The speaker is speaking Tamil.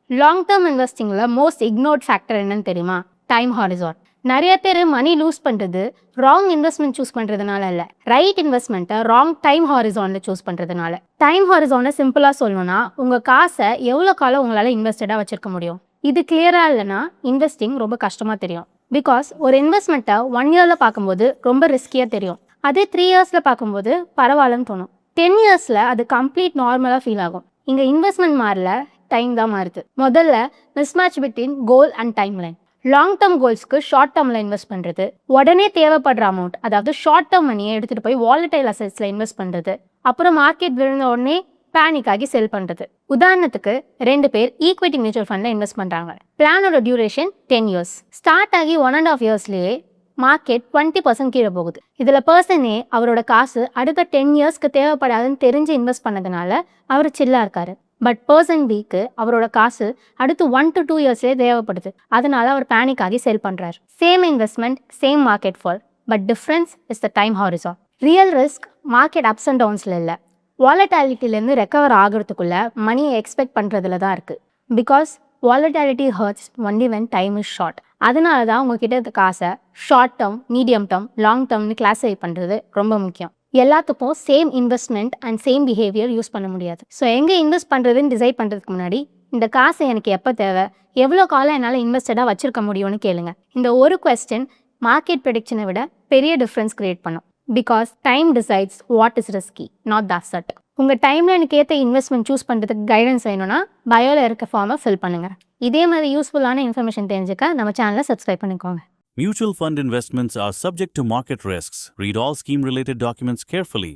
லாங் டேர்ம் இன்வெஸ்டிங்கில் மோஸ்ட் இக்னோர்ட் ஃபேக்டர் என்னன்னு தெரியுமா? Time horizon. நிறைய பேர் மணி லூஸ் பண்ணுறது ராங் இன்வெஸ்ட்மெண்ட் சூஸ் பண்ணுறதுனால இல்லை, ரைட் இன்வெஸ்ட்மெண்ட்டை ராங் டைம் ஹாரிசானில் சூஸ் பண்ணுறதுனால. டைம் ஹாரிசானை சிம்பிளாக சொல்லணும்னா, உங்கள் காசை எவ்வளோ காலம் உங்களால் இன்வெஸ்டடாக வச்சிருக்க முடியும். இது கிளியராக இல்லைன்னா இன்வெஸ்டிங் ரொம்ப கஷ்டமாக தெரியும். பிகாஸ் ஒரு இன்வெஸ்ட்மெண்ட்டை 1 இயரில் பார்க்கும்போது ரொம்ப ரிஸ்கியாக தெரியும். அதே 3 இயர்ஸில் பார்க்கும்போது பரவாயில்லன்னு தோணும். 10 இயர்ஸில் அது கம்ப்ளீட் நார்மலாக ஃபீல் ஆகும். இங்கே இன்வெஸ்ட்மெண்ட் மாறல, டைம் தான் மாறுது. முதல்ல mismatch between goal and timeline. Long term கோல்ஸ்க்கு ஷார்ட் டேர்மில் இன்வெஸ்ட் பண்ணுறது, உடனே தேவைப்படுற அமௌண்ட், அதாவது ஷார்ட் டேர்ம் மணியை எடுத்துகிட்டு போய் வாலடைல் அசெட்ஸில் இன்வெஸ்ட் பண்ணுறது, அப்புறம் மார்க்கெட் விழுந்த உடனே பேனிக் ஆகி செல் பண்ணுறது. உதாரணத்துக்கு 2 பேர் ஈக்விட்டி மியூச்சுவல் ஃபண்டில் இன்வெஸ்ட் பண்ணுறாங்க. பிளானோட டியூரேஷன் 10 இயர்ஸ். ஸ்டார்ட் ஆகி 1.5 இயர்ஸ்லேயே மார்க்கெட் 20% கீழே போகுது. இதில் பர்சனே அவரோட காசு அடுத்த 10 இயர்ஸ்க்கு தேவைப்படாதுன்னு தெரிஞ்சு இன்வெஸ்ட் பண்ணதுனால அவர் சில்லாக இருக்காரு. பட் பர்சன் பிக்கு அவரோட காசு அடுத்து 1 to 2 இயர்ஸ்லேயே தேவைப்படுது. அதனால அவர் பேனிக் ஆகி செல் பண்ணுறாரு. Same investment, same market fall, but difference is the time horizon. Real risk market ups and டவுன்ஸில் இல்லை, வாலட்டாலிட்டிலேருந்து ரெக்கவர் ஆகிறதுக்குள்ள மணியை எக்ஸ்பெக்ட் பண்ணுறதுல தான் இருக்குது. Because volatility hurts only when time is short. அதனால தான் உங்ககிட்ட இருக்க காசை short term, medium term, long டேர்ம்னு கிளாஸிஃபை பண்ணுறது ரொம்ப முக்கியம். எல்லாத்துக்கும் same investment and same behaviour use பண்ண முடியாது. ஸோ எங்கே இன்வெஸ்ட் பண்ணுறதுன்னு டிசைட் பண்ணுறதுக்கு முன்னாடி இந்த காசை எனக்கு எப்போ தேவை, எவ்வளோ காலம் என்னால் இன்வெஸ்டடாக வச்சிருக்க முடியும்னு கேளுங்க. இந்த ஒரு கொஸ்டின் மார்க்கெட் ப்ரெடிக்ஷனை விட பெரிய டிஃப்ரென்ஸ் கிரியேட் பண்ணும். Because time decides what is risky, not the asset. உங்கள் டைம்லைனுக்கு ஏற்ற இன்வெஸ்ட்மெண்ட் சூஸ் பண்ணுறதுக்கு கைடன்ஸ் வேணும்னா பயோவில் இருக்க ஃபார்மை ஃபில் பண்ணுங்கள். இதே மாதிரி யூஸ்ஃபுல்லான இன்ஃபர்மேஷன் தெரிஞ்சுக்க நம்ம சேனலை சப்ஸ்கிரைப் பண்ணிக்கோங்க. Mutual fund investments are subject to market risks. Read all scheme-related documents carefully.